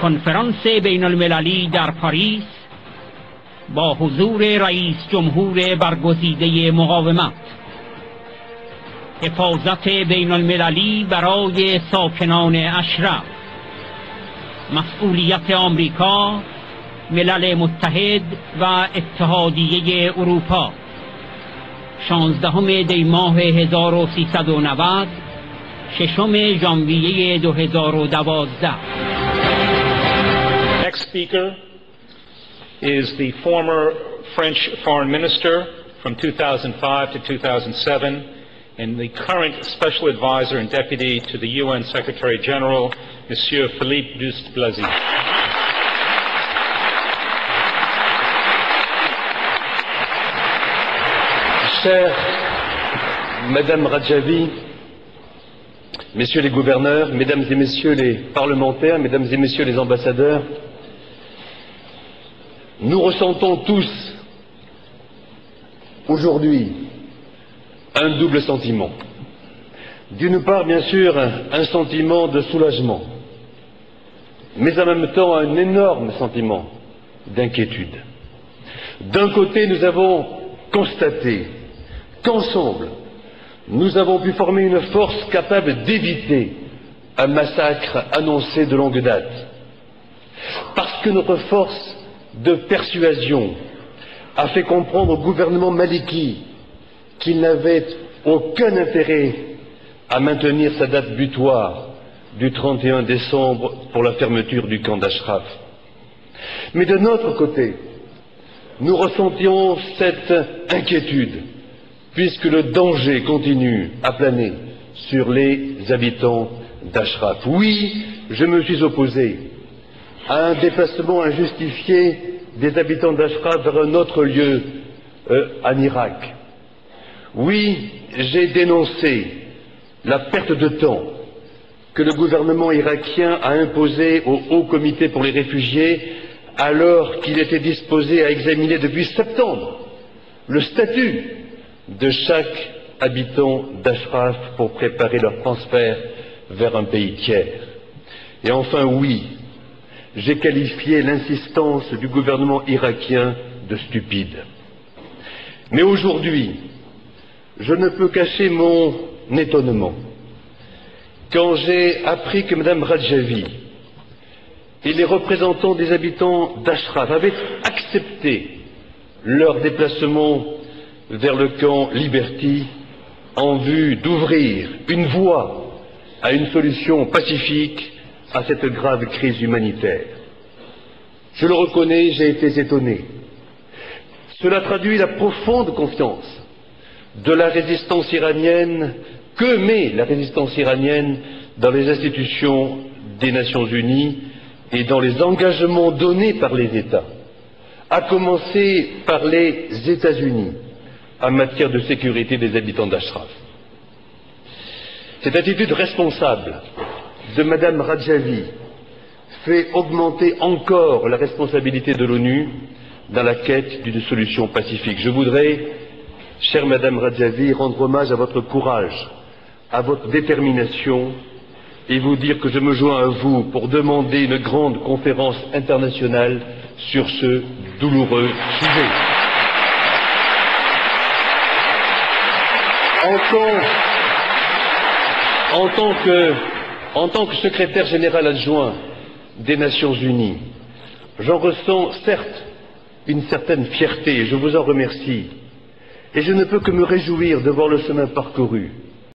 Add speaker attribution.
Speaker 1: کنفرانس بین المللی در پاریس با حضور رئیس جمهور برگزیده مقاومت، حفاظت بین المللی برای ساکنان اشرف، مسئولیت آمریکا، ملل متحد و اتحادیه اروپا، 16 دی ماه 1390، 6 ژانویه 2012.
Speaker 2: Next speaker is the former French foreign minister from 2005 to 2007 and the current special advisor and deputy to the UN Secretary General, Monsieur Philippe Douste-Blazy.
Speaker 3: Chère Madame Radjavi, Messieurs les gouverneurs, Mesdames et Messieurs les parlementaires, Mesdames et Messieurs les ambassadeurs, nous ressentons tous aujourd'hui un double sentiment. D'une part, bien sûr, un sentiment de soulagement, mais en même temps un énorme sentiment d'inquiétude. D'un côté, nous avons constaté qu'ensemble, nous avons pu former une force capable d'éviter un massacre annoncé de longue date. Parce que notre force de persuasion a fait comprendre au gouvernement maliki qu'il n'avait aucun intérêt à maintenir sa date butoir du 31 décembre pour la fermeture du camp d'Ashraf. Mais de notre côté, nous ressentions cette inquiétude, puisque le danger continue à planer sur les habitants d'Ashraf. Oui, je me suis opposé à un déplacement injustifié des habitants d'Ashraf vers un autre lieu en Irak. Oui, j'ai dénoncé la perte de temps que le gouvernement irakien a imposée au Haut Comité pour les réfugiés alors qu'il était disposé à examiner depuis septembre le statut de chaque habitant d'Ashraf pour préparer leur transfert vers un pays tiers. Et enfin, oui, j'ai qualifié l'insistance du gouvernement irakien de stupide. Mais aujourd'hui, je ne peux cacher mon étonnement quand j'ai appris que Mme Radjavi et les représentants des habitants d'Ashraf avaient accepté leur déplacement vers le camp Liberty en vue d'ouvrir une voie à une solution pacifique à cette grave crise humanitaire. Je le reconnais, j'ai été étonné. Cela traduit la profonde confiance de la résistance iranienne, que met la résistance iranienne dans les institutions des Nations Unies et dans les engagements donnés par les États, à commencer par les États-Unis en matière de sécurité des habitants d'Ashraf. Cette attitude responsable de Mme Radjavi fait augmenter encore la responsabilité de l'ONU dans la quête d'une solution pacifique. Je voudrais, chère Mme Radjavi, rendre hommage à votre courage, à votre détermination et vous dire que je me joins à vous pour demander une grande conférence internationale sur ce douloureux sujet. En tant que secrétaire général adjoint des Nations Unies, j'en ressens certes une certaine fierté, et je vous en remercie, et je ne peux que me réjouir de voir le chemin parcouru